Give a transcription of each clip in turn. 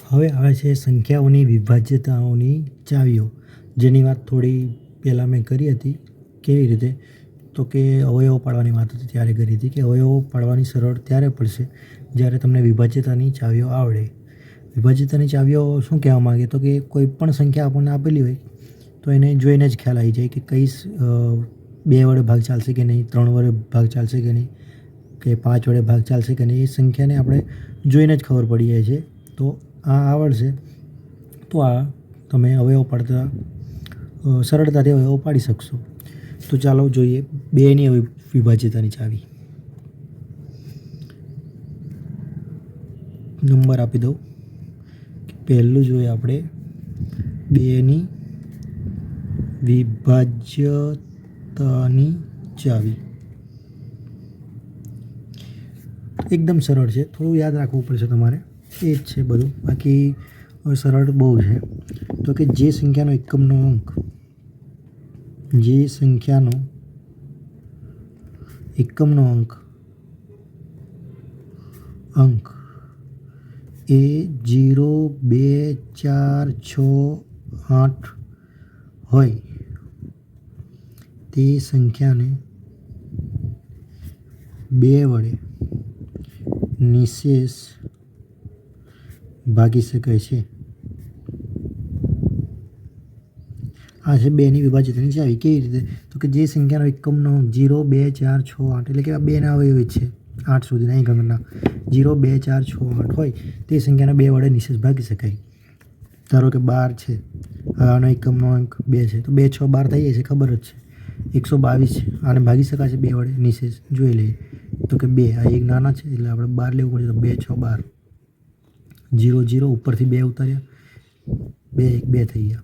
હવે આવે છે સંખ્યાઓની વિભાજ્યતાઓની ચાવીઓ, જેની વાત થોડી પહેલાં મેં કરી હતી. કેવી રીતે? તો કે અવયવો પાડવાની વાત હતી ત્યારે કરી હતી કે અવયવો પાડવાની સરળ ત્યારે પડશે જ્યારે તમને વિભાજ્યતાની ચાવીઓ આવડે. વિભાજ્યતાની ચાવીઓ શું કહેવા માગે? તો કે કોઈ પણ સંખ્યા આપણને આપેલી હોય તો એને જોઈને જ ખ્યાલ આવી જાય કે કઈ 2 વડે ભાગ ચાલશે કે નહીં, 3 વડે ભાગ ચાલશે કે નહીં, કે 5 વડે ભાગ ચાલશે કે નહીં. એ સંખ્યાને આપણે જોઈને જ ખબર પડી જાય છે. તો આ આવડશે તો આ તમે અવયવ પાડતા સરળતાથી અવયવ પાડી શકશો. તો ચાલો જોઈએ 2ની વિભાજ્યતાની ચાવી. નંબર આપી દઉં. પહેલું જોઈએ આપણે 2ની વિભાજ્યતાની ચાવી. એકદમ સરળ છે, થોડું યાદ રાખવું પડશે તમારે. એ જ છે બધું, બાકી સરળ બહુ છે. તો કે જે સંખ્યાનો એકમનો અંક એ 0, 2, 4, 6, 8 હોય તે સંખ્યાને 2 વડે નિશેષ ભાગી શકાય છે. આ છે 2ની વિભાજ્યતાની ચાવી. કેવી રીતે? તો કે જે સંખ્યાનો એકમનો 0, 2, 4, 6, 8 એટલે કે આ 2ના અવયવી છે 8 સુધીના અહીં ગણના 0, 2, 4, 6, 8 હોય તે સંખ્યાને 2 વડે નિશેષ ભાગી શકાય. ધારો કે 12 છે, આનો એકમનો અંક 2 છે તો 2, 6, 12 થઈ જાય છે, ખબર જ છે. 122 છે, આને ભાગી શકાશે 2 વડે નિશેષ. જોઈ લઈએ તો કે 2 આ એક નાના છે એટલે આપણે 12 લેવું પડશે. તો 2, 6, 12, 0, 0 ઉપરથી 2 ઉતાર્યા, 2, 1, 2 થઈ ગયા.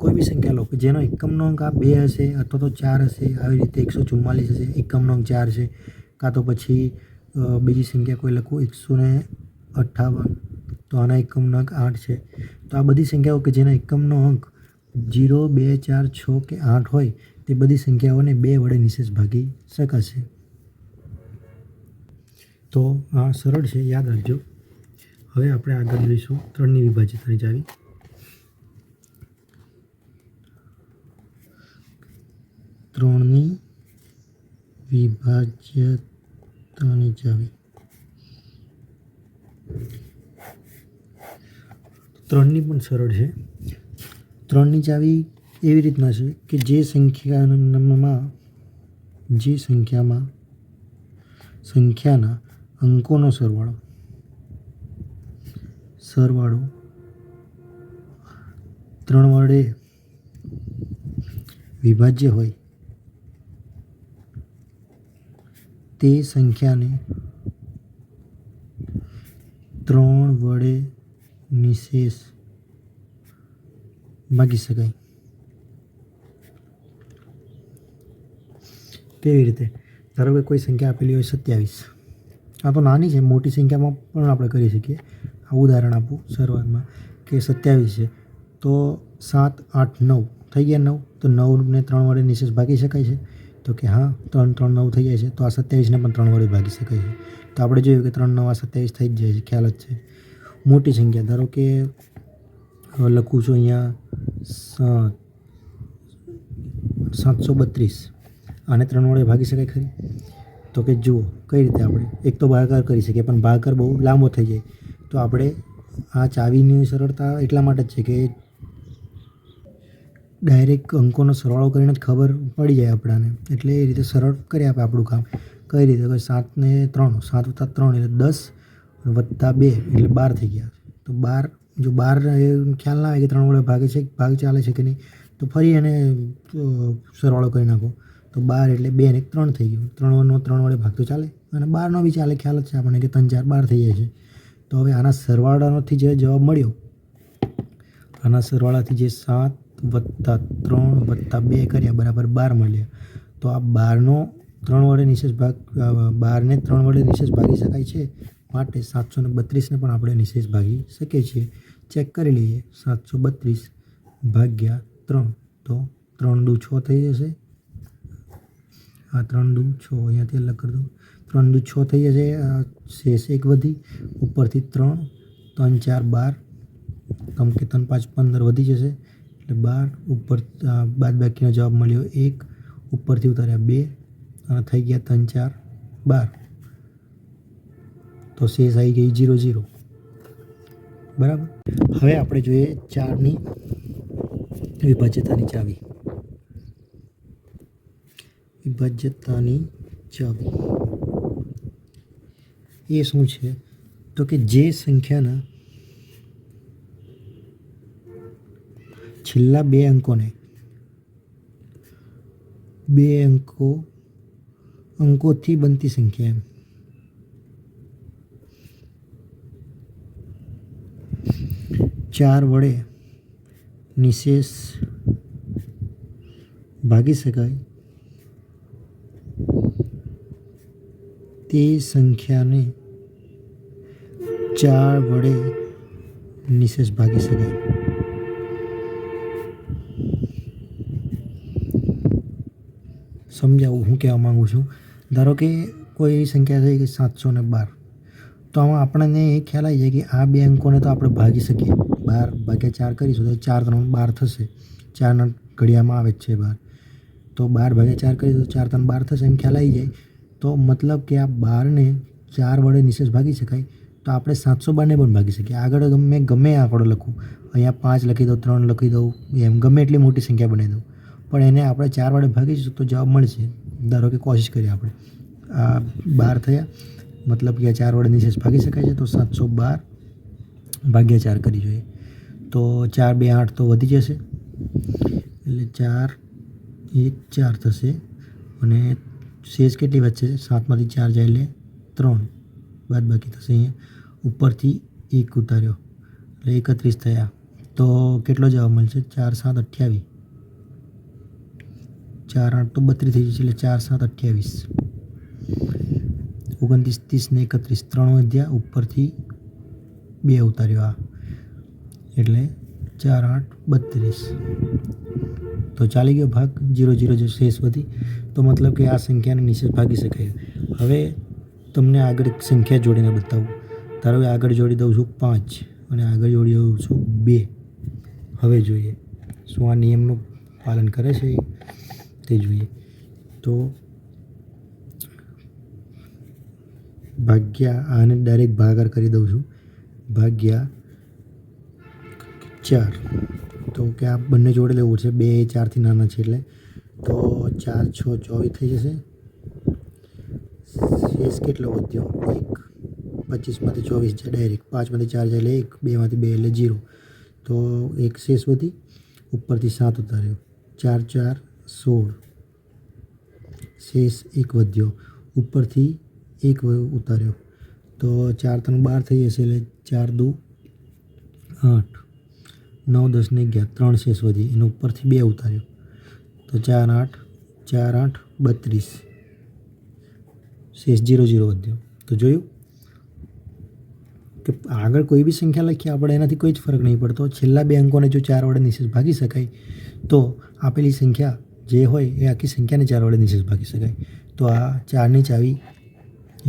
કોઈ બી સંખ્યા લો કે જેનો એકમનો અંક આ 2 હશે અથવા તો 4 હશે. આવી રીતે 144 હશે, એકમનો અંક 4 છે. કાં તો પછી બીજી સંખ્યા કોઈ લખું 158 તો આના એકમનો અંક 8 છે. તો આ બધી સંખ્યાઓ કે જેના એકમનો અંક 0, 2, 4, 6 કે 8 હોય તે બધી સંખ્યાઓને 2 વડે નિશેષ ભાગી શકાશે. તો આ સરળ છે, યાદ રાખજો. હવે આપણે આગળ જોઈશું 3ની વિભાજ્યતાની ચાવી. 3ની વિભાજ્યતાની ચાવી. 3ની પણ સરળ છે. 3ની ચાવી એવી રીતના છે કે જે સંખ્યાના અંકોનો સરવાળો 3 વડે વિભાજ્ય હોય તે સંખ્યાને 3 વડે નિશેષ ભાગી શકાય. કેવી રીતે? ધારો કે કોઈ સંખ્યા આપેલી હોય 27. આ તો નાની છે, મોટી સંખ્યામાં પણ આપણે કરી શકીએ. આ ઉદાહરણ આપું શરૂઆતમાં કે 27 છે તો 7, 8, 9 થઈ ગયા. 9 તો 9ને 3 વડે નિશેષ ભાગી શકાય છે. તો કે હા, 3, 3, 9 થઈ જાય છે. તો આ 27ને પણ 3 વડે ભાગી શકાય છે. તો આપણે જોયું કે 3, 9 27 થઈ જ જાય છે, ખ્યાલ જ છે. મોટી સંખ્યા ધારો કે લખું છું અહીંયા 732, આને 3 વડે ભાગી શકાય ખરી? તો કે જુઓ કઈ રીતે. આપણે એક તો ભાગાકાર કરી શકીએ પણ ભાગાકાર બહુ લાંબો થઈ જાય. તો આપણે આ ચાવીની સરળતા એટલા માટે જ છે કે ડાયરેક્ટ અંકોનો સરવાળો કરીને જ ખબર પડી જાય આપણાને. એટલે એ રીતે સરળ કરી આપે આપણું કામ. કઈ રીતે? 7 ને 3, 7 + 3 એટલે 10 + 2 એટલે 12 થઈ ગયા. તો 12 જો 12 ખ્યાલ ના આવે કે 3 વડે ભાગ ચાલે છે કે નહીં તો ફરી એને સરવાળો કરી નાખો. તો 12 એટલે 2 ને 3 થઈ ગયું. 3 વડે ભાગ તો ચાલે અને 12નો બી ચાલે. ખ્યાલ જ છે આપણને કે 3, 4, 12 થઈ જાય છે. તો હવે આના સરવાળાથી જે જવાબ મળ્યો, આના સરવાળાથી જે 7 + 3 + 2 કર્યા બરાબર 12 મળ્યા. તો આ 12ને 3 વડે નિશેષ ભાગી શકાય છે. માટે 732ને પણ આપણે નિશેષ ભાગી શકીએ છીએ. ચેક કરી લઈએ. 732 ભાગ્યા 3 તો 3 દુ 6 થઈ જશે. આ 3 દુ 6 અહીંયાથી અલગ કરી દઉં. 3 દુ 6 થઈ જશે. શેષ 1 વધી, ઉપરથી 3 3 4 12, કેમ કે 3 5 15 વધી જશે એટલે 12 ઉપર બાદબાકીનો જવાબ મળ્યો 1, ઉપરથી ઉતાર્યા 2 અને થઈ ગયા 3 4 12, તો શેષ આવી ગઈ 0 0. બરાબર. હવે આપણે જોઈએ 4ની વિભાજ્યતાની ચાવી. વિભાજ્યતાની ચાવી એ શું છે? તો કે જે સંખ્યાના છેલ્લા 2 અંકોને અંકોથી બનતી સંખ્યા એમ. ચાર વડે નિશેષ ભાગી શકાય તે સંખ્યાને 4 વડે નિશેષ ભાગી શકાય. સમજાવું હું કહેવા માગું છું. ધારો કે કોઈ એવી સંખ્યા છે કે 712, તો આમાં આપણને એ ખ્યાલ આવી જાય કે આ 2 અંકોને તો આપણે ભાગી શકીએ. 12 ભાગ્યા 4 કરીશું તો 4 3 12 થશે. 4ના ઘડિયામાં આવે જ છે 12, તો 12 ભાગ્યા 4 કરીશું તો 4 3 12 થશે. એમ ખ્યાલ આવી જાય. તો મતલબ કે આ 12ને 4 વડે નિશેષ ભાગી શકાય, તો આપણે 712ને પણ ભાગી શકીએ. આગળ ગમે આંકડો લખું, અહીંયા 5 લખી દઉં, 3 લખી દઉં, એમ ગમે એટલી મોટી સંખ્યા બનાવી દઉં, પણ એને આપણે 4 વડે ભાગીશું તો જવાબ મળશે. ધારો કે કોશિશ કરીએ આપણે, આ 12 થયા, મતલબ કે 4 વડે નિશેષ ભાગી શકાય છે, તો 712 ભાગ્યા 4 કરી જોઈએ તો 4 2 8 તો વધી જશે, એટલે 4 1 4 થશે. અને શેષ કેટલી વધશે? 7માંથી 4 જાય એટલે 3 બાદબાકી થશે. અહીંયા ઉપરથી 1 ઉતાર્યો એટલે 31 થયા. તો કેટલો જવાબ મળશે? 4 7 28, 4 8 તો 32 થઈ જશે, એટલે 4 7 28, 29 30 ને 31, 3 વધ્યા, ઉપરથી 2 ઉતાર્યો આ, એટલે 4 8 32. તો ચાલી ગયો ભાગ, 0 0 જે શેષ વધી. તો મતલબ કે આ સંખ્યાને નિશેષ ભાગી શકાય. હવે તમને આગળ એક સંખ્યા જોડીને બતાવું. ધારો કે આગળ જોડી દઉં છું 5 અને આગળ જોડી દઉં છું 2. હવે જોઈએ શું આ નિયમનું પાલન કરે છે તે જોઈએ. તો ભાગ્યા, આને ડાયરેક્ટ ભાગાકાર કરી દઉં છું, ભાગ્યા 4. તો કે આ બંને જોડે લેવું છે, 2 એ 4થી નાના છે એટલે. તો 4 6 24 થઈ જશે. શેષ કેટલો વધ્યો? 1. 25માંથી 24 જાય ડાયરેક્ટ, 5માંથી 4 જાય એટલે 1, 2માંથી 2 એટલે 0. તો 1 શેષ વધી, ઉપરથી 7 ઉતાર્યો, 4 4 16, શેષ 1 વધ્યો, ઉપરથી 1 ઉતાર્યો, તો 4 3 12 થઈ જશે, એટલે 4 2 8, 9 10 ને 11, 3 શેષ વધી, એનો ઉપરથી 2 ઉતાર્યો, તો 4 8 4 8 32, શેષ 0 0 વધ્યો. તો જોયું કે આગળ કોઈ બી સંખ્યા લખીએ આપણે, એનાથી કોઈ જ ફરક નહીં પડતો. છેલ્લા 2 અંકોને જો 4 વડે નિશેષ ભાગી શકાય, તો આપેલી સંખ્યા જે હોય એ આખી સંખ્યાને 4 વડે નિશેષ ભાગી શકાય. તો આ 4ની ચાવી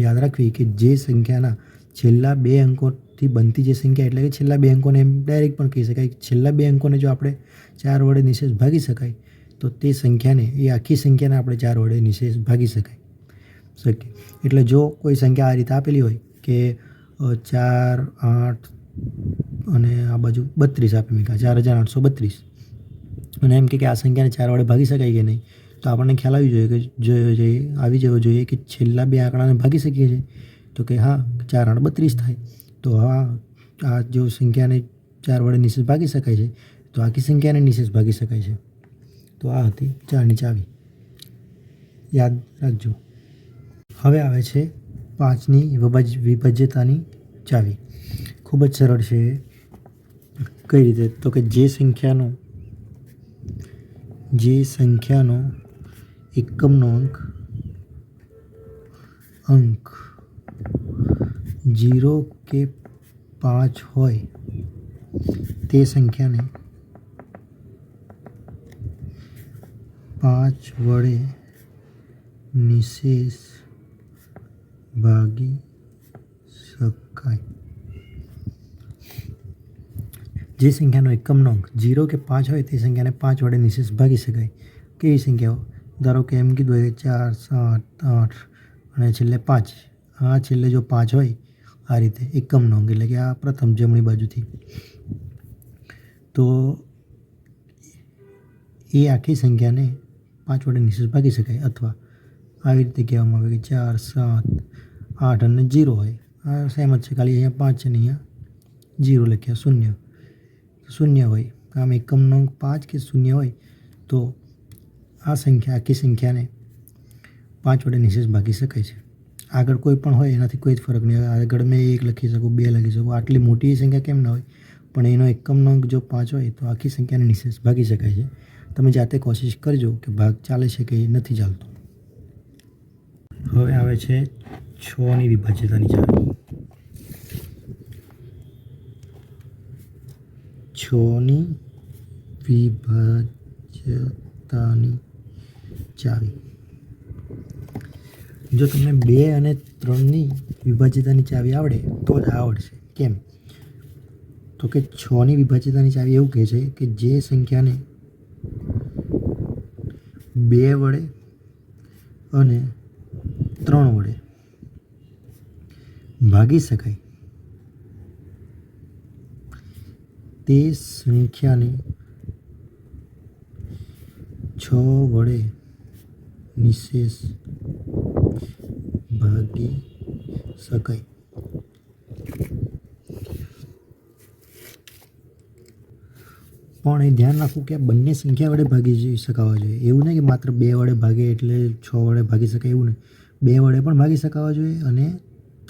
યાદ રાખવી કે જે સંખ્યાના છેલ્લા 2 અંકોથી બનતી જે સંખ્યા, એટલે કે છેલ્લા 2 અંકોને એમ ડાયરેક્ટ પણ કહી શકાય કે છેલ્લા 2 અંકોને જો આપણે 4 વડે નિશેષ ભાગી શકાય, તો તે સંખ્યાને, એ આખી સંખ્યાને આપણે 4 વડે નિશેષ ભાગી શકીએ. એટલે જો કોઈ સંખ્યા આ રીતે આપેલી હોય કે 4 8 અને આ બાજુ 32 આપી મૂક્યા, 4832, અને એમ કે આ સંખ્યાને 4 વડે ભાગી શકાય કે નહીં, તો આપણને ખ્યાલ આવી જવો જોઈએ કે છેલ્લા 2 આંકડાને ભાગી શકીએ છીએ. તો કે હા, 4 8 32 થાય. તો હા, આ જો સંખ્યાને 4 વડે નિશેષ ભાગી શકાય છે, તો આખી સંખ્યાને નિશેષ ભાગી શકાય છે. તો આ હતી 4ની ચાવી, યાદ રાખજો. હવે આવે છે 5ની વિભાજ્યતાની ચાવી. ખૂબ જ સરળ છે. કઈ રીતે? તો કે જે સંખ્યાનો એકમનો અંક 0 કે 5 હોય તે સંખ્યાને 5 વડે નિશેષ ભાગી શકાય. જે સંખ્યાનો એકમનો અંક 0 કે 5 હોય તે સંખ્યાને 5 વડે નિશેષ ભાગી શકાય. કેવી સંખ્યાઓ? ધારો કે એમ કીધું હોય 4, 7, 8 અને છેલ્લે 5. આ છેલ્લે જો 5 હોય આ રીતે એકમનો અંક એટલે કે આ પ્રથમ જમણી બાજુથી, તો એ આખી સંખ્યાને 5 વડે નિશેષ ભાગી શકાય. અથવા આવી રીતે કહેવામાં આવે કે 4, 7, 8 અને 0 હોય. આ સેમ જ છે, ખાલી અહીંયા 5 છે ને અહીંયા 0 લખ્યા, શૂન્ય હોય. આમ એકમનો અંક 5 કે 0 હોય તો આ સંખ્યા આખી સંખ્યાને 5 વડે નિશેષ ભાગી શકાય છે. આગળ કોઈ પણ હોય એનાથી કોઈ જ ફરક નહીં. આગળ મેં 1 લખી શકું, 2 લખી શકું, આટલી મોટી સંખ્યા કેમ ના હોય, પણ એનો એકમનો અંક જો 5 હોય તો આખી સંખ્યાને નિશેષ ભાગી શકાય છે. તમે જાતે કોશિશ કરજો કે ભાગ ચાલે છે કે નથી ચાલતો. હવે આવે છે 6ની વિભાજ્યતાની ચાવી. 6ની વિભાજ્યતાની ચાવી. જો તમને 2 અને 3ની વિભાજ્યતાની ચાવી આવડે તો જ આવડશે. કેમ? તો કે 6ની વિભાજ્યતાની ચાવી એવું કહે છે કે જે સંખ્યાને 2 વડે અને 3 વડે ભાગી શકાય તે સંખ્યાને 6 વડે નિશેષ ભાગી શકાય. પણ એ ધ્યાન રાખવું કે બંને સંખ્યા વડે ભાગી શકાવા જોઈએ. એવું નહીં કે માત્ર 2 વડે ભાગે એટલે 6 વડે ભાગી શકાય, એવું નહીં. 2 વડે પણ ભાગી શકાવા જોઈએ અને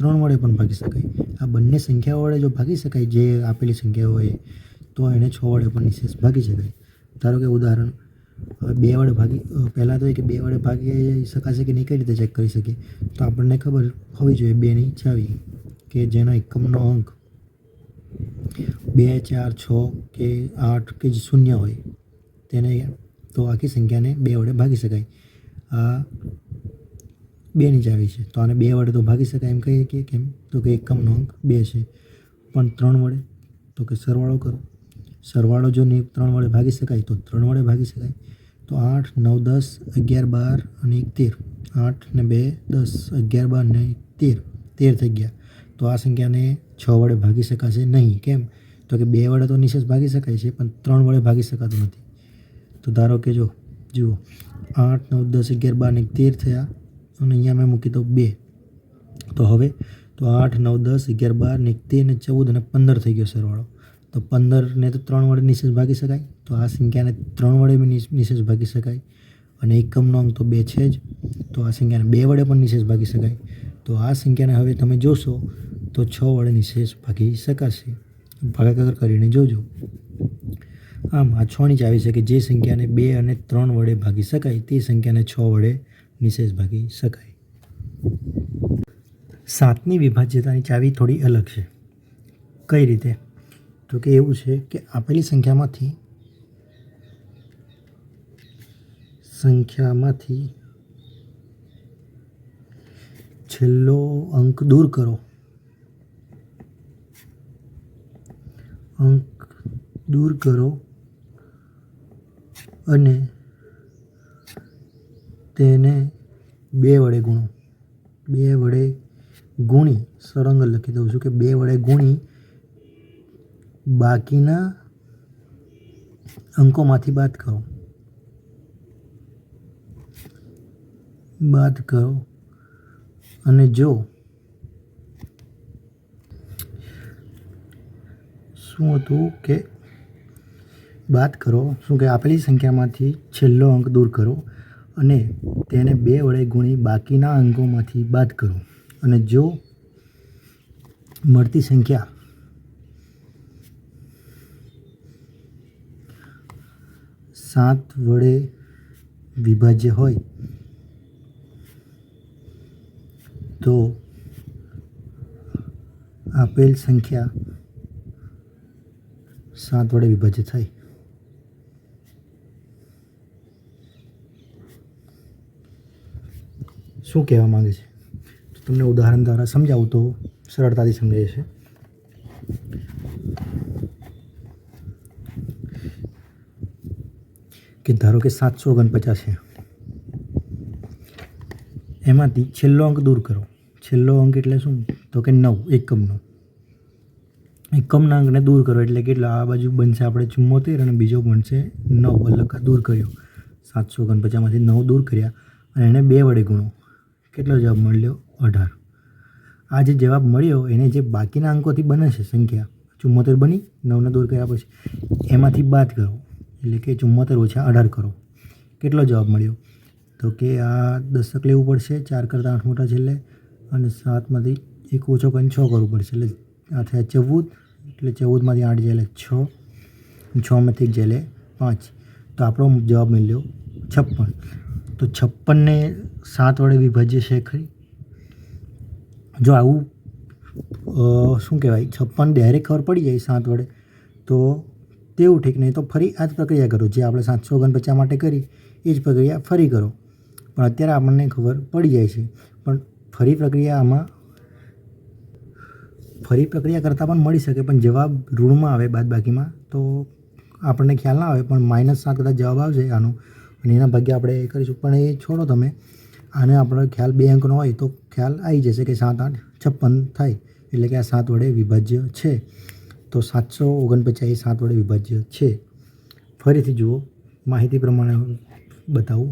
3 વડે પણ ભાગી શકાય. આ બંને સંખ્યાઓ વડે જો ભાગી શકાય જે આપેલી સંખ્યાઓ હોય તો એને 6 વડે પણ નિશેષ ભાગી શકાય. ધારો કે ઉદાહરણ, હવે 2 વડે પહેલાં તો એ કે 2 વડે ભાગી શકાશે કે નહીં, કઈ રીતે ચેક કરી શકીએ? તો આપણને ખબર હોવી જોઈએ 2ની ચાવી કે જેનો એકમનો અંક 2, 4, 6 કે 8 કે 0 હોય તેને તો આખી સંખ્યાને 2 વડે ભાગી શકાય. આ 2ની ચાવી છે તો આને 2 વડે તો ભાગી શકાય એમ કહીએ કે કેમ? તો કે એકમનો અંક 2 છે. પણ 3 વડે તો કે સરવાળો કરો. સરવાળો જો 3 વડે ભાગી શકાય તો 3 વડે ભાગી શકાય. તો 8, 9, 10, 11, 12 અને 1, 13. 8 ને 2, 10, 11, 12 ને 13 થઈ ગયા. તો આ સંખ્યાને 6 વડે ભાગી શકાશે નહીં. કેમ? તો કે 2 વડે તો નિશેષ ભાગી શકાય છે પણ 3 વડે ભાગી શકાતું નથી. તો ધારો કે જુઓ 8, 9, 10, 11, 12 ને 13 થયા અને અહીંયા મેં મૂકી દઉં 2. તો હવે તો 8, 9, 10, 11, 12 ને 13 ને 14 અને 15 થઈ ગયો સરવાળો. તો 15 ને તો 3 વડે નિશેષ ભાગી શકાય. તો આ સંખ્યાને 3 વડે બી નિશેષ ભાગી શકાય અને એકમનો અંક તો 2 છે જ, તો આ સંખ્યાને 2 વડે પણ નિશેષ ભાગી શકાય. તો આ સંખ્યાને હવે તમે જોશો તો 6 વડે નિશેષ ભાગી શકાશે. ભાગાકાર કરીને જોજો. આમ આ 6ની ચાવી છે કે જે સંખ્યાને 2 અને 3 વડે ભાગી શકાય તે સંખ્યાને 6 વડે નિશેષ ભાગી શકાય. 7ની વિભાજ્યતાની ચાવી થોડી અલગ છે. કઈ રીતે? તો કે એવું છે કે આપેલી સંખ્યામાંથી છેલ્લો અંક દૂર કરો. અને તેને 2 વડે ગુણો. 2 વડે ગુણી, સરંગ લખી દઉં છું કે 2 વડે ગુણી બાકીના અંકોમાંથી બાદ કરો. અને જો શું હતું કે બાદ કરો, શું કે આપેલી સંખ્યામાંથી છેલ્લો અંક દૂર કરો અને તેને 2 વડે ગુણી બાકીના અંકોમાંથી બાદ કરો. અને જો મળતી સંખ્યા સાત વડે વિભાજ્ય હોય તો આપેલ સંખ્યા 7 વડે વિભાજ્ય થાય. શું કહેવા માંગે છે? તો તમને ઉદાહરણ દ્વારા સમજાવું તો સરળતાથી સમજાય છે. કે ધારો કે 749 છે, એમાંથી છેલ્લો અંક દૂર કરો. છેલ્લો અંક એટલે શું? તો કે 9, એકમનો. એકમના અંકને દૂર કરો એટલે કેટલા? આ બાજુ બનશે આપણે 74 અને બીજો બનશે 9. અલગ દૂર કર્યો. 749માંથી 9 દૂર કર્યા અને એને 2 વડે ગુણો. કેટલો જવાબ મળ્યો? 18. આ જે જવાબ મળ્યો એને જે બાકીના અંકોથી બને છે સંખ્યા 74 બની, 9ને દૂર કર્યા પછી એમાંથી બાદ કરો એટલે કે 74 ઓછા 18 કરો. કેટલો જવાબ મળ્યો? તો કે આ 10 લેવું પડશે, 4 કરતાં 8 મોટા છેલ્લે, અને 7માંથી 1 ઓછો કરીને 6 કરવું પડશે એટલે આ થયા 14. એટલે 14માંથી 8 જાય એટલે 6, 6માંથી 1 જાય એટલે 5. તો આપણો જવાબ મળ્યો 56. તો 56ને 7 વડે વિભાજ્ય છે ખરી? જો આવું શું કહેવાય 56 ડાયરેક્ટ ખબર પડી જાય 7 વડે તો તેવું ઠીક, નહીં તો ફરી આ જ પ્રક્રિયા કરો જે આપણે 749 માટે કરી એ જ પ્રક્રિયા ફરી કરો. પણ અત્યારે આપણને ખબર પડી જાય છે, પણ ફરી પ્રક્રિયા કરતાં પણ મળી શકે, પણ જવાબ ઋણમાં આવે બાદબાકીમાં તો આપણને ખ્યાલ ના આવે, પણ -7 કદાચ જવાબ આવશે આનો અને એના ભાગ્યા આપણે એ કરીશું. પણ એ છોડો તમે, આને આપણો ખ્યાલ 2 અંકનો હોય તો ખ્યાલ આવી જશે કે 7, 8, 56 થાય એટલે કે આ 7 વડે વિભાજ્ય છે. તો 749 એ 7 વડે વિભાજ્ય છે. ફરીથી જુઓ, માહિતી પ્રમાણે બતાવું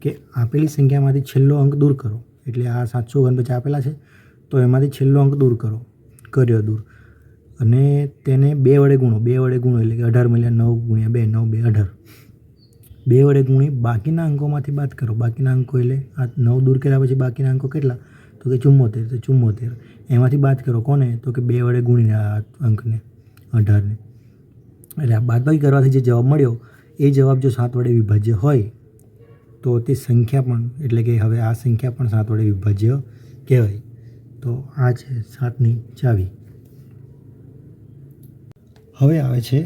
કે આપેલી સંખ્યામાંથી છેલ્લો અંક દૂર કરો. એટલે આ 749 આપેલા છે તો એમાંથી છેલ્લો અંક દૂર કરો, કર્યો દૂર, અને તેને 2 વડે ગુણો. 2 વડે ગુણો એટલે કે 18 મળ્યા. 9 ગુણ્યા 2, 9 2 18. 2 વડે ગુણી બાકીના અંકોમાંથી બાદ કરો. બાકીના અંકો એટલે આ 9 દૂર કર્યા પછી બાકીના અંકો કેટલા? તો કે 74. તો 74 એમાંથી બાદ કરો કોને? તો કે 2 વડે ગુણીને આ અંકને 18ને. એટલે આ બાદબાકી કરવાથી જે જવાબ મળ્યો એ જવાબ જો 7 વડે વિભાજ્ય હોય તો તે સંખ્યા પણ, એટલે કે હવે આ સંખ્યા પણ 7 વડે વિભાજ્ય કહેવાય. તો આ છે 7ની ચાવી. હવે આવે છે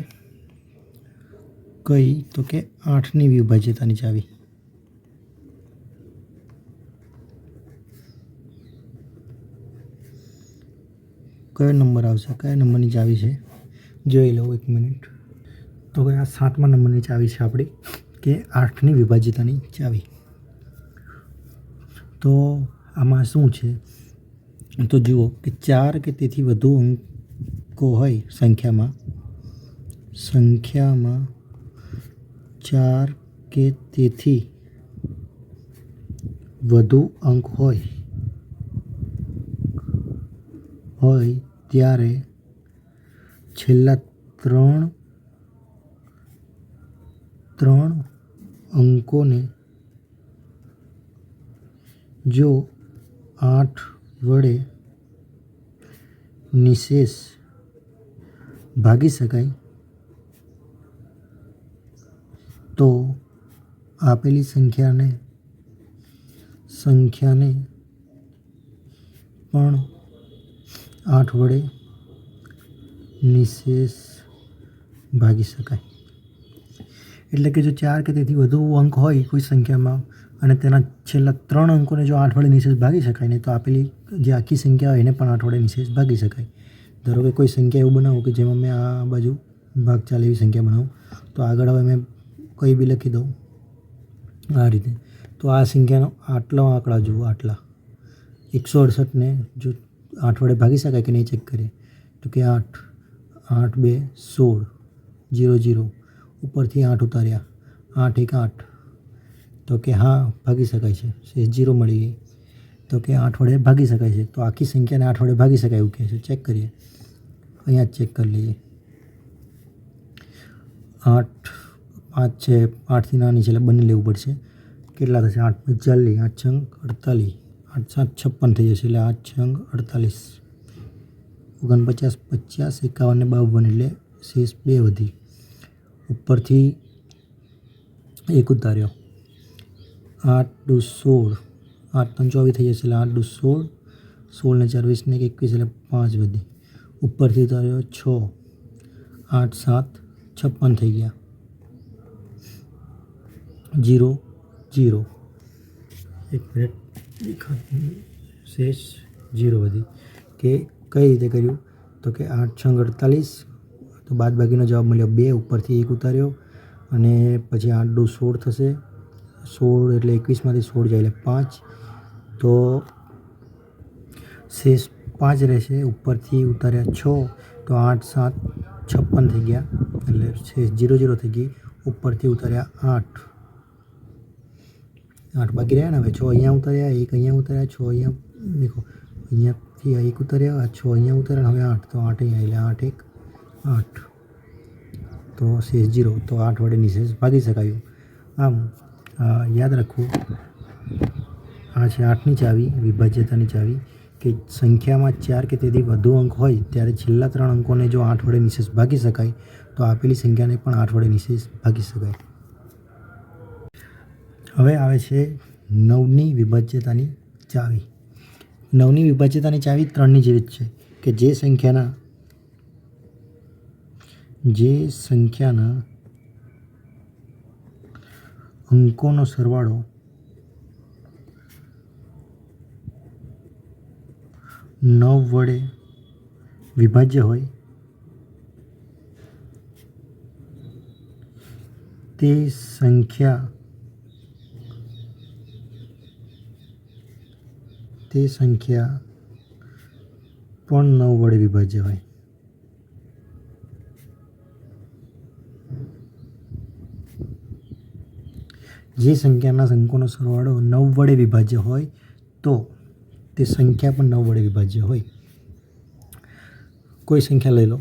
કઈ? તો કે 8ની વિભાજ્યતાની ચાવી. કયો નંબર આવશે? કયા નંબરની ચાવી છે? જોઈ લો, 1 મિનિટ. તો કે આ 7મા નંબરની ચાવી છે આપણી, કે 8ની વિભાજ્યતાની ચાવી. તો આમાં શું છે? તો જુઓ કે 4 કે તેથી વધુ અંકો હોય સંખ્યામાં 4 કે તેથી વધુ અંક હોય ત્યારે છેલ્લા ત્રણ અંકોને જો 8 વડે નિશેષ ભાગી શકાય તો આપેલી સંખ્યાને પણ 8 વડે નિશેષ ભાગી શકાય. એટલે કે જો 4 કે તેથી વધુ અંક હોય કોઈ સંખ્યામાં અને તેના છેલ્લા 3 અંકોને જો 8 વડે નિશેષ ભાગી શકાય ને તો આપેલી જે આખી સંખ્યા હોય એને પણ 8 વડે નિશેષ ભાગી શકાય. ધારો કે કોઈ સંખ્યા એવું બનાવું કે જેમાં મેં આ બાજુ ભાગ ચાલે એવી સંખ્યા બનાવું, તો આગળ હવે મેં કંઈ બી લખી દઉં આ રીતે. તો આ સંખ્યાનો આટલા આંકડા જુઓ, આટલા 168ને જો 8 વડે ભાગી શકાય કે નહીં ચેક કરીએ. તો કે 8, 8 2 16, 0 0, ઉપરથી 8 ઉતાર્યા, 8 1 8. તો કે હા ભાગી શકાય છે. 0 મળી ગઈ. તો કે 8 વડે ભાગી શકાય છે. તો આખી સંખ્યાને 8 વડે ભાગી શકાય એવું કહે છે. ચેક કરીએ, અહીંયા જ ચેક કરી લઈએ. 8 5 છે, 8થી નાની છે એટલે બંને લેવું પડશે. કેટલા થશે? 8 40, 8 6 48, 8 7 56 થઈ જશે એટલે 8 6 48, 49 50, 51 ને 52 એટલે શેષ 2 વધી. ઉપરથી 1 ઉતાર્યો, 8 2 16, 8 3 24 થઈ જશે એટલે 8 2 16, 16 ને 4 20 ને 21 એટલે 5 વધી. ઉપરથી ઉતાર્યો 6, 8 7 56 થઈ ગયા, 0 0. 1 મિનિટ, શેષ 0 વધી. કે કઈ રીતે કર્યું? તો કે 8 6 48, તો બાદબાકીનો જવાબ મળ્યો 2, ઉપરથી 1 ઉતાર્યો અને પછી 8 દુ 16 થશે, 16 એટલે 21માંથી 16 જાય એટલે 5, તો શેષ 5 રહેશે. ઉપરથી ઉતાર્યા 6, તો 8 7 56 થઈ ગયા, એટલે શેષ 0 0 થઈ ગઈ. ઉપરથી ઉતાર્યા 8 બાકી રહ્યા ને. હવે 6 અહીંયા ઉતાર્યા, 1 અહીંયા ઉતાર્યા, 6 અહીંયા દેખો, અહીંયાથી 1 ઉતાર્યા, 6 અહીંયા ઉતાર્યા, હવે 8, તો 8 અહીંયા, એટલે 8 1 8, તો શેષ 0, તો 8 વડે નિશેષ ભાગી શકાયું. આમ યાદ રાખવું, આ છે 8ની ચાવી, વિભાજ્યતાની ચાવી, કે સંખ્યામાં 4 કે તેથી વધુ અંક હોય ત્યારે છેલ્લા 3 અંકોને જો 8 વડે નિશેષ ભાગી શકાય, તો આપેલી સંખ્યાને પણ 8 વડે નિશેષ ભાગી શકાય. હવે આવે છે 9ની વિભાજ્યતાની ચાવી. 9ની વિભાજ્યતાની ચાવી 3ની જેવી જ છે, કે જે સંખ્યાના અંકોનો સરવાળો 9 વડે વિભાજ્ય હોય તે સંખ્યા પણ 9 વડે વિભાજ્ય હોય. જે સંખ્યાના અંકોનો સરવાળો 9 વડે વિભાજ્ય હોય તો તે સંખ્યા પણ 9 વડે વિભાજ્ય હોય. કોઈ સંખ્યા લઈ લો,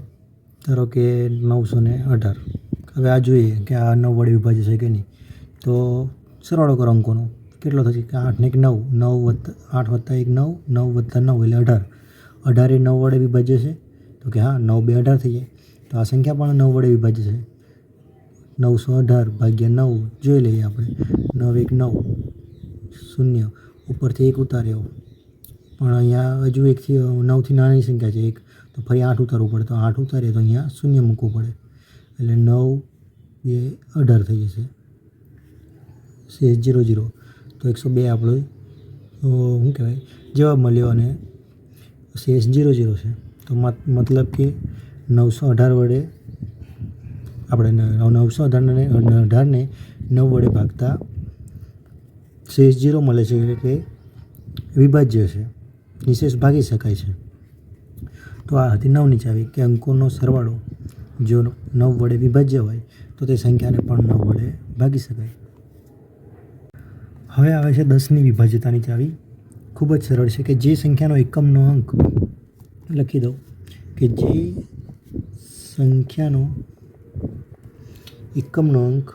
ધારો કે 918. હવે આ જોઈએ કે આ 9 વડે વિભાજ્ય છે કે નહીં. તો સરવાળો કરો અંકોનો, કેટલો થશે કે 8 ને 1 9, 8 + 1 9, 9 + 9 એટલે 18. 18 એ 9 વડે વિભાજ્ય છે, તો કે હા, 9 2 18 થઈ જાય. તો આ સંખ્યા પણ 9 વડે વિભાજ્ય છે. 918 ભાગ્યા 9 જોઈ લઈએ આપણે. 9 1 9 0, ઉપરથી 1 ઉતાર્યો, પણ અહીંયા હજુ 1થી 9થી નાની સંખ્યા છે 1, તો ફરી 8 ઉતારવું પડે. તો 8 ઉતારીએ તો અહીંયા 0 મૂકવું પડે, એટલે 9 2 18 થઈ જશે. શેષ 0 0, તો 102 આપણો શું કહેવાય જવાબ મળ્યો, અને શેષ 0 0 છે. તો મતલબ કે 918 વડે આપણે 918ને 9 વડે ભાગતા શેષ 0 મળે છે, એટલે કે વિભાજ્ય છે, નિશેષ ભાગી શકાય છે. તો આ હતી 9ની ચાવી, કે અંકોનો સરવાળો જો 9 વડે વિભાજ્ય હોય તો તે સંખ્યાને પણ 9 વડે ભાગી શકાય. હવે આવે છે 10ની વિભાજ્યતાની ચાવી. ખૂબ જ સરળ છે, કે જે સંખ્યાનો એકમનો અંક લખી દો, કે જે સંખ્યાનો એકમનો અંક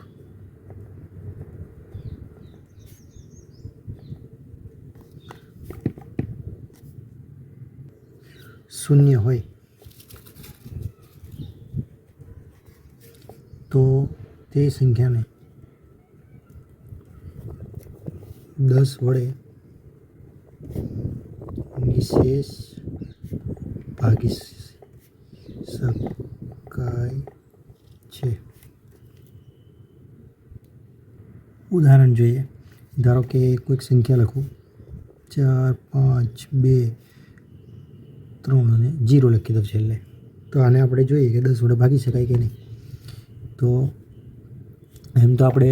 શૂન્ય હોય તો તે સંખ્યાને 10 વડે નિશેષ ભાગી શકાય છે. ઉદાહરણ જોઈએ. ધારો કે કોઈક સંખ્યા લખું, 4 5 2 3 અને 0 લખી દો છેલ્લે. તો આને આપણે જોઈએ કે 10 વડે ભાગી શકાય કે નહીં. તો એમ તો આપણે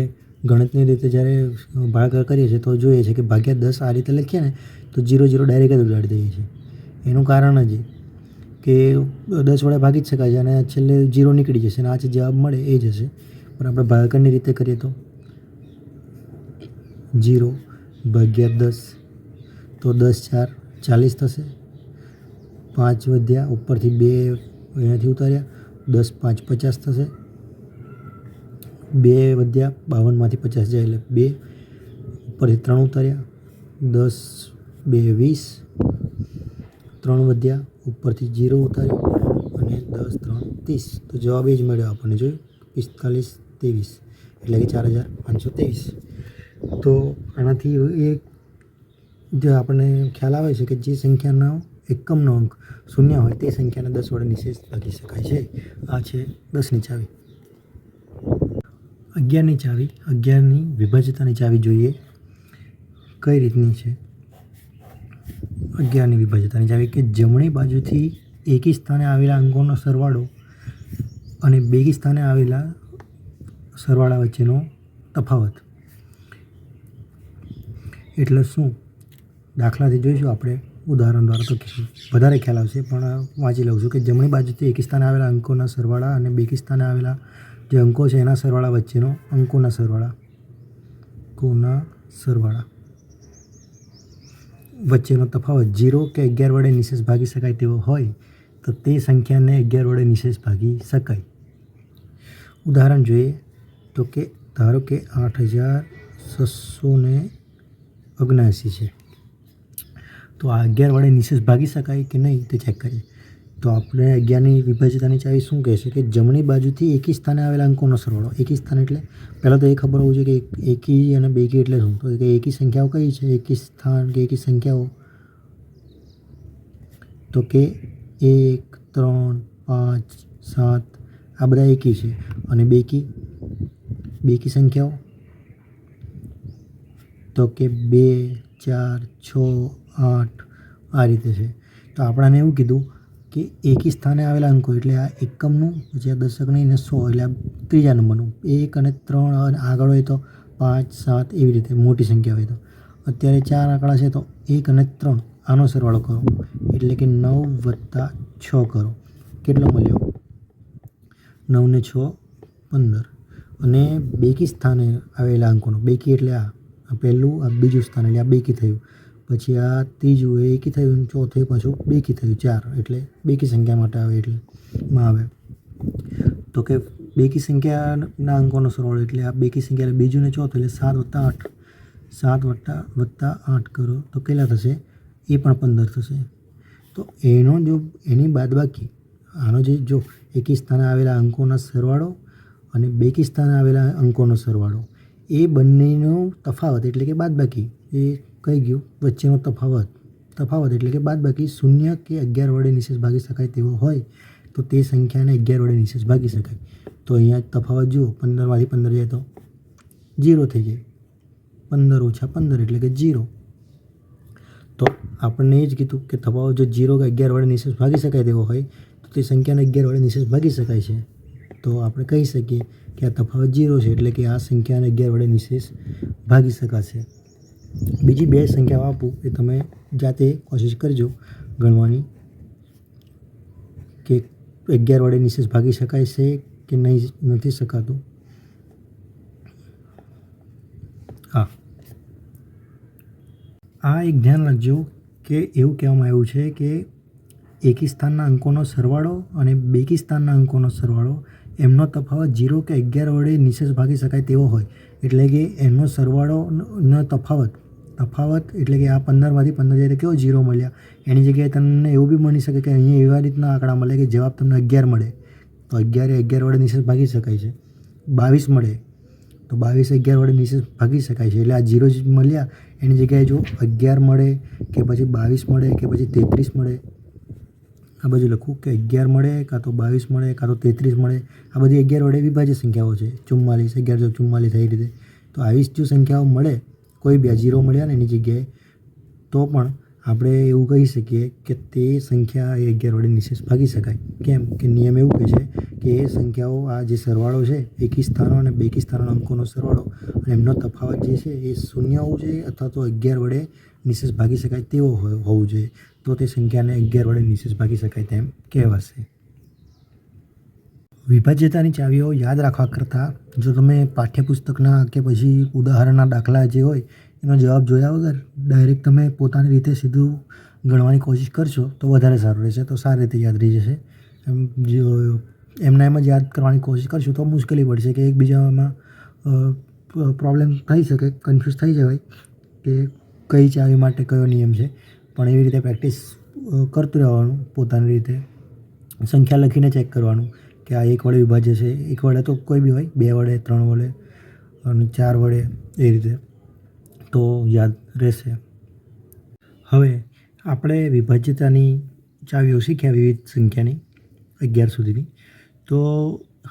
ગણિતની રીતે જ્યારે ભાગાકાર કરીએ છીએ તો જોઈએ છે કે ભાગ્યા 10 આ રીતે લખીએ ને તો 0 0 ડાયરેક્ટ જ ઉડાડી દઈએ છીએ. એનું કારણ જ કે 10 વડે ભાગી જ શકાય છે, અને છેલ્લે 0 નીકળી જશે, અને આ જે જવાબ મળે એ જ હશે. પણ આપણે ભાગાકારની રીતે કરીએ તો 0 ભાગ્યા 10, તો 10 4 40 થશે. 5 વધ્યા, ઉપરથી 2 અહીંયાથી ઉતાર્યા, 10 5 50 થશે. 2 વધ્યા, 52માંથી 50 જાય એટલે 2, ઉપરથી 3 ઉતાર્યા, 10 2 20, 3 વધ્યા, ઉપરથી 0 ઉતાર્યો, અને 10 3 30. તો જવાબ એ જ મળ્યો આપણને, જોયું, 45 23, એટલે કે 4523. તો આનાથી એ જે આપણને ખ્યાલ આવે છે કે જે સંખ્યાનો એકમનો અંક શૂન્ય હોય તે સંખ્યાને 10 વડે નિશેષ ભાગી શકાય છે. આ છે 10ની ચાવી. 11ની ચાવી, 11ની વિભાજ્યતાની ચાવી જોઈએ કઈ રીતની છે. 11ની વિભાજ્યતાની ચાવી, કે જમણી બાજુથી એકી સ્થાને આવેલા અંકોનો સરવાળો અને બેકી સ્થાને આવેલા સરવાળા વચ્ચેનો તફાવત. એટલે શું? દાખલાથી જોઈશું આપણે, ઉદાહરણ દ્વારા તો વધારે ખ્યાલ આવશે, પણ વાંચી લઉં છું કે જમણી બાજુથી એકી સ્થાને આવેલા અંકોના સરવાળા અને બેકી સ્થાને આવેલા જે અંકો છે એના સરવાળા વચ્ચેનો અંકોના સરવાળા વચ્ચેનો તફાવત 0 કે 11 વડે નિશેષ ભાગી શકાય તેવો હોય તો તે સંખ્યાને 11 વડે નિશેષ ભાગી શકાય. ઉદાહરણ જોઈએ તો કે ધારો કે 8679 છે, તો આ 11 વડે નિશેષ ભાગી શકાય કે નહીં તે ચેક કરીએ. તો આપણે 11ની વિભાજ્યતાની ચાવી શું કહેશે કે જમણી બાજુથી એકી સ્થાને આવેલા અંકોનો સરવાળો. એકી સ્થાન એટલે પહેલાં તો એ ખબર હોવું જોઈએ કે એકી અને બેકી એટલે શું. તો કે એકી સંખ્યાઓ કઈ છે? એકી સ્થાન કે એકી સંખ્યાઓ તો કે 1, 3, 5, 7 આ બધા એકી છે. અને બેકી સંખ્યાઓ તો કે 2, 4, 6, 8 આ રીતે છે. તો આપણાને એવું કીધું કે એકી સ્થાને આવેલા અંકો એટલે આ એકમનું, પછી આ દશકની અને 100 એટલે આ ત્રીજા નંબરનું. 1 અને 3 અને આગળ હોય તો 5, 7 એવી રીતે મોટી સંખ્યા હોય તો. અત્યારે 4 આંકડા છે તો 1 અને 3 આનો સરવાળો કરો એટલે કે 9 + 6 કરો. કેટલો મળ્યો? 9 ને 6 15. અને બેકી સ્થાને આવેલા અંકોનો, બેકી એટલે આ પહેલું, આ બીજું સ્થાન એટલે આ બેકી થયું, પછી આ ત્રીજું એ એકી થયું, ચોથું પાછું બેકી થયું 4 એટલે બેકી સંખ્યા માટે આવે એટલે આવે. તો કે બેકી સંખ્યાના અંકોનો સરવાળો એટલે આ બેકી સંખ્યા એટલે બીજું ને ચોથું એટલે 7 વત્તા 8 કરો તો કેટલા થશે? એ પણ 15 થશે. તો એની બાદબાકી આનો જો એકી સ્થાને આવેલા અંકોના સરવાળો અને બેકી સ્થાને આવેલા અંકોનો સરવાળો એ બંનેનો તફાવત એટલે કે બાદબાકી એ કઈ ગયું? વચ્ચેનો તફાવત એટલે કે બાદબાકી 0 કે 11 વડે નિશેષ ભાગી શકાય તેવો હોય તો તે સંખ્યાને 11 વડે નિશેષ ભાગી શકાય. તો અહીંયા તફાવત જુઓ, 15માંથી 15 જાય તો 0 થઈ જાય. 15 - 15 એટલે કે 0. તો આપણને એ જ કીધું કે તફાવત જો 0 કે 11 વડે નિશેષ ભાગી શકાય તેવો હોય તો તે સંખ્યાને 11 વડે નિશેષ ભાગી શકાય છે. તો આપણે કહી શકીએ કે આ તફાવત 0 છે એટલે કે આ સંખ્યાને 11 વડે નિશેષ ભાગી શકાશે. બીજી બે સંખ્યાઓ આપું એ તમે જાતે કોશિશ કરજો ગણવાની કે 11 વડે નિશેષ ભાગી શકાય છે કે નથી શકાતું. હા, આ એક ધ્યાન રાખજો કે એવું કહેવામાં આવ્યું છે કે એકી સ્થાનના અંકોનો સરવાળો અને બેકી સ્થાનના અંકોનો સરવાળો એમનો તફાવત 0 કે 11 વડે નિશેષ ભાગી શકાય તેવો હોય. એટલે કે એમનો સરવાળોનો તફાવત એટલે કે આ 15માંથી 15 જાય તો કેવો 0 મળ્યા. એની જગ્યાએ તમને એવું બી બની શકે કે અહીંયા એવા રીતના આંકડા મળે કે જવાબ તમને 11 મળે તો 11 એ 11 વડે નિશેષ ભાગી શકાય છે. 22 મળે તો 22 11 વડે નિશેષ ભાગી શકાય છે. એટલે આ 0 જ મળ્યા એની જગ્યાએ જો 11 મળે કે પછી 22 મળે કે પછી 33 મળે, આ બાજુ લખું કે 11 મળે કાં તો 22 મળે કાં તો 33 મળે. આ બધી 11 વડે વિભાજ્ય સંખ્યાઓ છે. 44 11 × 44 થઈ રીતે. તો આવી જો સંખ્યાઓ મળે, કોઈ બી 0 મળ્યા ને એની જગ્યાએ, તો પણ આપણે એવું કહી શકીએ કે તે સંખ્યા એ 11 વડે નિશેષ ભાગી શકાય. કેમ કે નિયમ એવું કહે છે કે એ સંખ્યાઓ આ જે સરવાળો છે એકી સ્થાનો અને બેકી સ્થાનોના અંકોનો સરવાળો અને એમનો તફાવત જે છે એ 0 હોવું જોઈએ અથવા તો 11 વડે નિશેષ ભાગી શકાય તેવો હોવું જોઈએ. તો તે સંખ્યાને 11 વડે નિશેષ ભાગી શકાય તેમ કહેવાશે. વિભાજ્યતાની ચાવીઓ યાદ રાખવા કરતાં જો તમે પાઠ્યપુસ્તકના કે પછી ઉદાહરણના દાખલા જે હોય એનો જવાબ જોયા વગર ડાયરેક્ટ તમે પોતાની રીતે સીધું ગણવાની કોશિશ કરશો તો વધારે સારું રહેશે. તો સારી રીતે યાદ રહી જશે. એમના એમ જ યાદ કરવાની કોશિશ કરશું તો મુશ્કેલી પડશે કે એકબીજામાં પ્રોબ્લેમ થઈ શકે, કન્ફ્યુઝ થઈ જવાય કે કઈ ચાવી માટે કયો નિયમ છે. પણ એવી રીતે પ્રેક્ટિસ કરતું રહેવાનું પોતાની રીતે. સંખ્યા લખીને ચેક કરવાનું કે આ 1 વડે વિભાજ્ય છે, 1 વડે તો કોઈ બી હોય, 2 વડે, 3 વડે અને 4 વડે એ રીતે, તો યાદ રહેશે. હવે આપણે વિભાજ્યતાની ચાવીઓ શીખ્યા વિવિધ સંખ્યાની 11 સુધીની. તો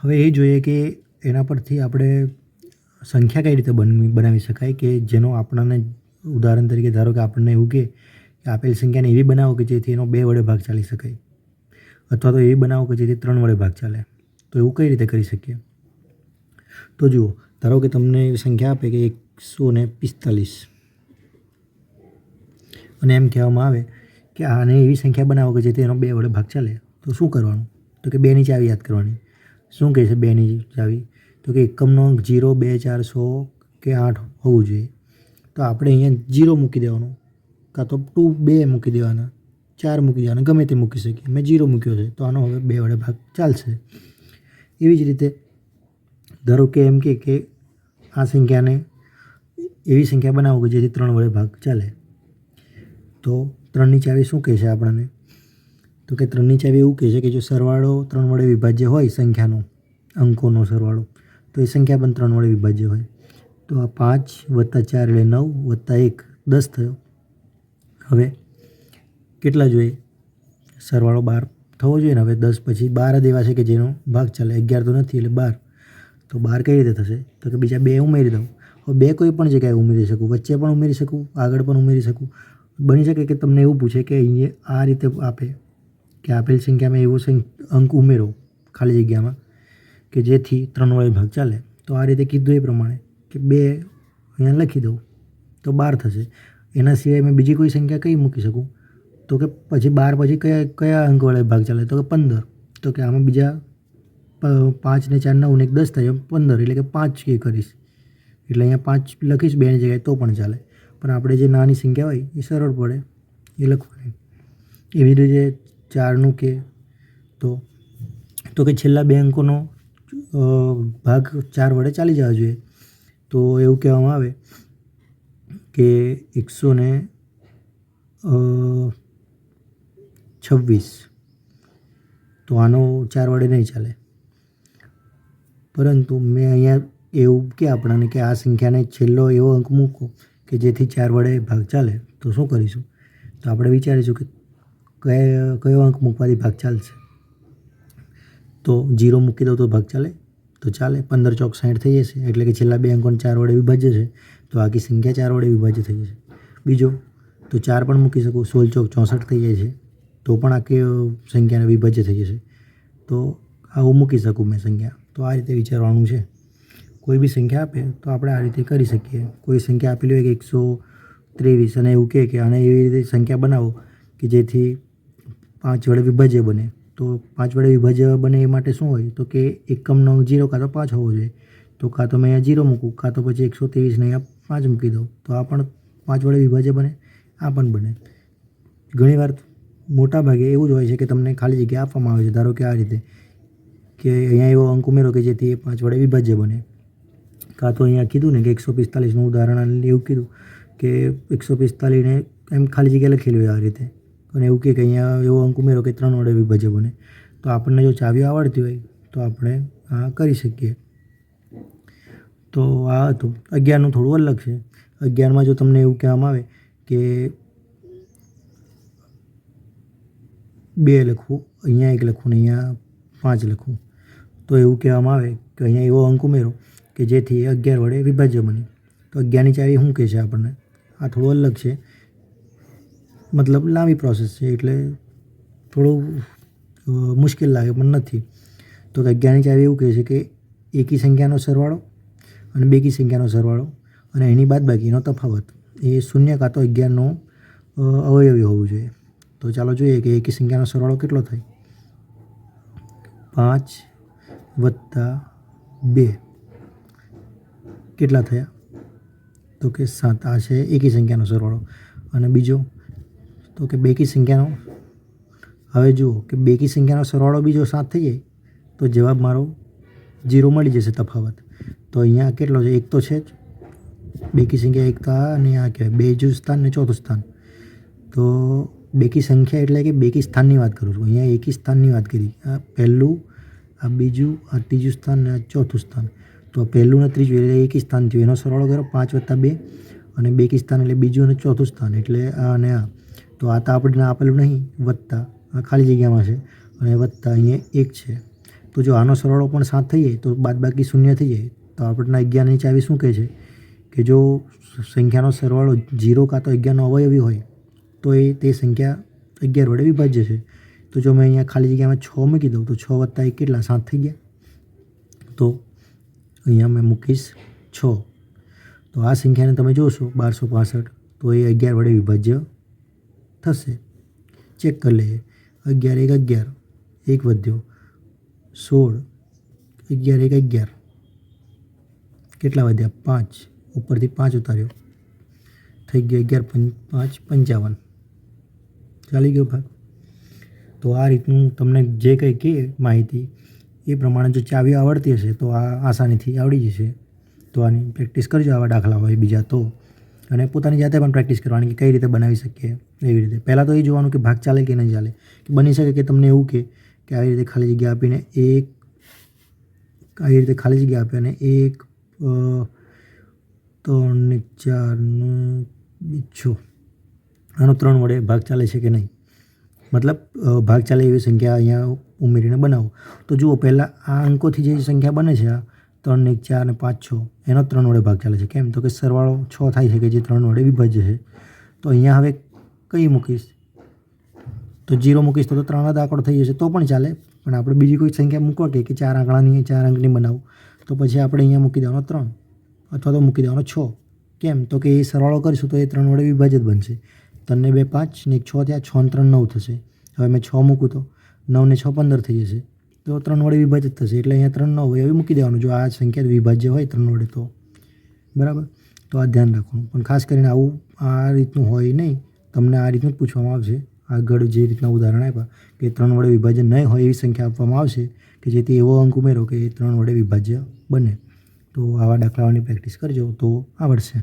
હવે એ જોઈએ કે એના પરથી આપણે સંખ્યા કઈ રીતે બનાવી શકાય કે જેનો આપણને, ઉદાહરણ તરીકે ધારો કે આપણને એવું કે આપેલ સંખ્યાને એવી બનાવો કે જેથી એનો 2 વડે ભાગ ચાલી શકાય અથવા તો એવી બનાવો કે જેથી 3 વડે ભાગ ચાલે. તો એવું કઈ રીતે કરી શકીએ? તો જુઓ, ધારો કે તમને એવી સંખ્યા આપે કે 145 અને એમ કહેવામાં આવે કે આને એવી સંખ્યા બનાવો કે જેથી એનો 2 વડે ભાગ ચાલે. તો શું કરવાનું? તો કે 2ની ચાવી યાદ કરવાની. શું કહે છે 2ની ચાવી? તો કે એકમનો અંક 0, 2, 4, 6 કે 8 હોવું જોઈએ. તો આપણે અહીંયા 0 મૂકી દેવાનું, કાં તો 2 મૂકી દેવાના, 4 મૂકી દેવાના, ગમે તે મૂકી શકીએ. મેં 0 મૂક્યો છે તો આનો હવે 2 વડે ભાગ ચાલશે. એવી જ રીતે ધારો કે એમ કે આ સંખ્યાને એવી સંખ્યા બનાવો કે જેથી 3 વડે ભાગ ચાલે. તો 3ની ચાવી શું કહે છે આપણને? તો કે 3ની ચાવી એવું કહે છે કે જો સરવાળો 3 વડે વિભાજ્ય હોય સંખ્યાનો, અંકોનો સરવાળો, તો એ સંખ્યા પણ 3 વડે વિભાજ્ય હોય. તો આ 5 + 4 એટલે 9 + 1 10 થયો. હવે કેટલા જોઈએ? સરવાળો 12 થવો જોઈએ ને. હવે 10 પછી 12 જ એવા છે કે જેનો ભાગ ચાલે. 11 તો નથી એટલે 12. તો 12 કઈ રીતે થશે? તો કે બીજા 2 ઉમેરી દઉં. હવે 2 કોઈ પણ જગ્યાએ ઉમેરી શકું, વચ્ચે પણ ઉમેરી શકું, આગળ પણ ઉમેરી શકું. બની શકે કે તમને એવું પૂછે કે અહીંયા આ રીતે આપે કે આપેલ સંખ્યામાં એવો અંક ઉમેરો ખાલી જગ્યામાં કે જેથી 3 વડે ભાગ ચાલે. તો આ રીતે કીધું એ પ્રમાણે કે 2 અહીંયા લખી દઉં તો 12 થશે. એના સિવાય મેં બીજી કોઈ સંખ્યા કઈ મૂકી શકું? તો કે પછી 12 પછી કયા અંક વડે ભાગ ચાલે? તો કે 15. તો કે આમાં બીજા 5 ને 4 9 ને 1 10 થાય, 15 એટલે કે 5 કે કરીશ. એટલે અહીંયા 5 લખીશ 2ની જગ્યાએ તો પણ ચાલે. પણ આપણે જે નાની સંખ્યા હોય એ સરળ પડે એ લખવાની. એવી રીતે 4નું કે તો કે છેલ્લા 2 અંકોનો ભાગ 4 વડે ચાલી જવા જોઈએ. તો એવું કહેવામાં આવે કે 126. તો આનો 4 વડે નહીં ચાલે. પરંતુ મેં અહીંયા એવું કે આપણને કે આ સંખ્યાને છેલ્લો એવો અંક મૂકો કે જેથી 4 વડે ભાગ ચાલે. તો શું કરીશું? તો આપણે વિચારીશું કે કયો અંક મૂકવાથી ભાગ ચાલશે. તો 0 મૂકી દઉં તો ભાગ ચાલે? તો ચાલે. 15 ચોક 60 થઈ જશે. એટલે કે છેલ્લા 2 અંકોને 4 વડે વિભાજ્ય છે તો આખી સંખ્યા 4 વડે વિભાજ્ય થઈ જશે. બીજો તો 4 પણ મૂકી શકું. 16 ચોક 64 થઈ જાય છે તો પણ આખી સંખ્યાને વિભાજ્ય થઈ જશે. તો આવું મૂકી શકું મેં સંખ્યા. તો આ રીતે વિચારવાનું છે. કોઈ બી સંખ્યા આપે તો આપણે આ રીતે કરી શકીએ. કોઈ સંખ્યા આપેલી હોય કે 123 અને એવું કહે કે આને એવી રીતે સંખ્યા બનાવો કે જેથી 5 વડે વિભાજ્ય બને. તો 5 વડે વિભાજ્ય બને એ માટે શું હોય? તો કે એકમનો 0 કાં તો 5 હોવો જોઈએ. તો કાં તો મેં અહીંયા 0 મૂકું, કાં તો પછી 123 ને અહીંયા 5 મૂકી દઉં. તો આ પણ 5 વડે વિભાજ્ય બને, આ પણ બને. ઘણીવાર મોટા ભાગે એવું જ હોય છે કે તમને ખાલી જગ્યા આપવામાં આવે છે. ધારો કે આ રીતે કે અહીંયા એવો અંક ઉમેરો કે જેથી એ 5 વડે વિભાજ્ય બને. કાં તો અહીંયા કીધું ને કે 145નું ઉદાહરણ એવું કીધું કે 145ને એમ ખાલી જગ્યા લખેલી હોય આ રીતે અને એવું કે અહીંયા એવો અંક ઉમેરો કે 3 વડે વિભાજ્ય બને. તો આપણને જો ચાવીઓ આવડતી હોય તો આપણે આ કરી શકીએ. તો આ હતું. 11નું થોડું અલગ છે. 11માં જો તમને એવું કહેવામાં આવે કે 2 લખવું, અહીંયા 1 લખવું ને અહીંયા 5 લખવું. તો એવું કહેવામાં આવે કે અહીંયા એવો અંક ઉમેરો કે જેથી 11 વડે વિભાજ્ય બને. તો 11ની ચાવી શું કહે છે આપણને? આ થોડું અલગ છે, મતલબ લાંબી પ્રોસેસ છે એટલે થોડું મુશ્કેલ લાગે પણ નથી. તો કે 11ની ચાવી એવું કહે છે કે એકી સંખ્યાનો સરવાળો અને બેકી સંખ્યાનો સરવાળો અને એની બાદબાકીનો તફાવત એ 0 કાં તો 11નો અવયવી હોવું જોઈએ. તો ચાલો જોઈએ કે એકી સંખ્યાનો સરવાળો કેટલો થાય? 5 + 2 કેટલા થયા? તો કે 7. આ છે એકી સંખ્યાનો સરવાળો. અને બીજો તો કે બેકી સંખ્યાનો. હવે જુઓ કે બેકી સંખ્યાનો સરવાળો બીજો 7 થઈ જાય તો જવાબ મારો 0 મળી જશે તફાવત. તો અહીંયા કેટલો છે? 1 તો છે જ. બેકી સંખ્યા 1 તો આ અને આ કહેવાય બીજું સ્થાન ને ચોથું સ્થાન. તો બેકી સંખ્યા એટલે કે બેકી સ્થાનની વાત કરું છું. અહીંયા એકી સ્થાનની વાત કરી. આ પહેલું, આ બીજું, આ ત્રીજું સ્થાન ને આ ચોથું સ્થાન. તો પહેલું ને ત્રીજું એટલે એકી સ્થાન થયું. એનો સરવાળો કરો 5 + 2 અને બેકી સ્થાન એટલે બીજું અને ચોથું સ્થાન એટલે આ અને આ. તો આ તો આપણને આપેલું નહીં, વત્તા આ ખાલી જગ્યામાં છે અને વત્તા અહીંયા 1 છે. તો જો આનો સરવાળો પણ 7 થઈ જાય તો બાદબાકી 0 થઈ જાય. તો આપણને 11ની ચાવી શું કહે છે કે જો સંખ્યાનો સરવાળો 0 કાં તો 11નો અવયવી હોય તો એ તે સંખ્યા 11 વડે વિભાજ્ય છે. તો જો મેં અહીંયા ખાલી જગ્યામાં 6 મૂકી દઉં તો 6 + 1 કેટલા? 7 થઈ ગયા. તો અહીંયા મેં મૂકીશ 6. તો આ સંખ્યાને તમે જોશો 1265, તો એ 11 વડે વિભાજ્ય થશે. ચેક કરી લઈએ. 11 1 11, 1 વધ્યો, 16, 11 1 11, કેટલા વધ્યા 5, ઉપરથી 5 ઉતાર્યો, થઈ ગયો 11 5 55, ચાલી ગયો ભાગ. તો આ રીતનું તમને જે કંઈ કહે માહિતી એ પ્રમાણે જો ચાવી આવડતી હશે તો આ આસાનીથી આવડી જશે. તો આની પ્રેક્ટિસ કરજો, આવા દાખલા હોય બીજા તો, અને પોતાની જાતે પણ પ્રેક્ટિસ કરવાની કે કઈ રીતે બનાવી શકીએ એવી રીતે. પહેલાં તો એ જોવાનું કે ભાગ ચાલે કે નહીં ચાલે. કે બની શકે કે તમને એવું કે આવી રીતે ખાલી જગ્યા આપીને આવી રીતે ખાલી જગ્યા આપે અને 1 3 ને 4 ને 6 આનો 3 વડે ભાગ ચાલે છે કે નહીં, મતલબ ભાગ ચાલે એવી સંખ્યા અહીંયા ઉમેરીને બનાવો. તો જુઓ પહેલાં આ અંકોથી જે સંખ્યા બને છે આ 3 ને 4 ને 5 6 એનો 3 વડે ભાગ ચાલે છે. કેમ? તો કે સરવાળો 6 થાય છે કે જે 3 વડે વિભાજ્ય છે. તો અહીંયા હવે કઈ મૂકીશ? તો 0 મૂકીશ તો 3 જ આંકડો થઈ જશે તો પણ ચાલે. પણ આપણે બીજી કોઈ સંખ્યા મૂકવા કે 4 આંકડાની 4 અંકની બનાવું તો પછી આપણે અહીંયા મૂકી દેવાનો 3 અથવા તો મૂકી દેવાનો 6. કેમ? તો કે એ સરવાળો કરીશું તો એ 3 વડે વિભાજિત બનશે. 3 ને 2 5 ને 6 થયા, 6 ને 3 9 થશે. હવે મેં 6 મૂકું તો 9 ને 6 15 થઈ જશે. તો 3 વડે વિભાજિત થશે એટલે અહીંયા 3 9 હોય એવી મૂકી દેવાનું જો આ સંખ્યા વિભાજ્ય હોય 3 વડે તો. બરાબર? તો આ ધ્યાન રાખવાનું. પણ ખાસ કરીને આવું આ રીતનું હોય નહીં, તમને આ રીતનું જ પૂછવામાં આવશે. આગળ જે રીતના ઉદાહરણ આપ્યા કે 3 વડે વિભાજ્ય નહીં હોય એવી સંખ્યા આપવામાં આવશે કે જેથી એવો અંક ઉમેરો કે 3 વડે વિભાજ્ય બને. તો આવા દાખલાઓની પ્રેક્ટિસ કરજો તો આવડશે.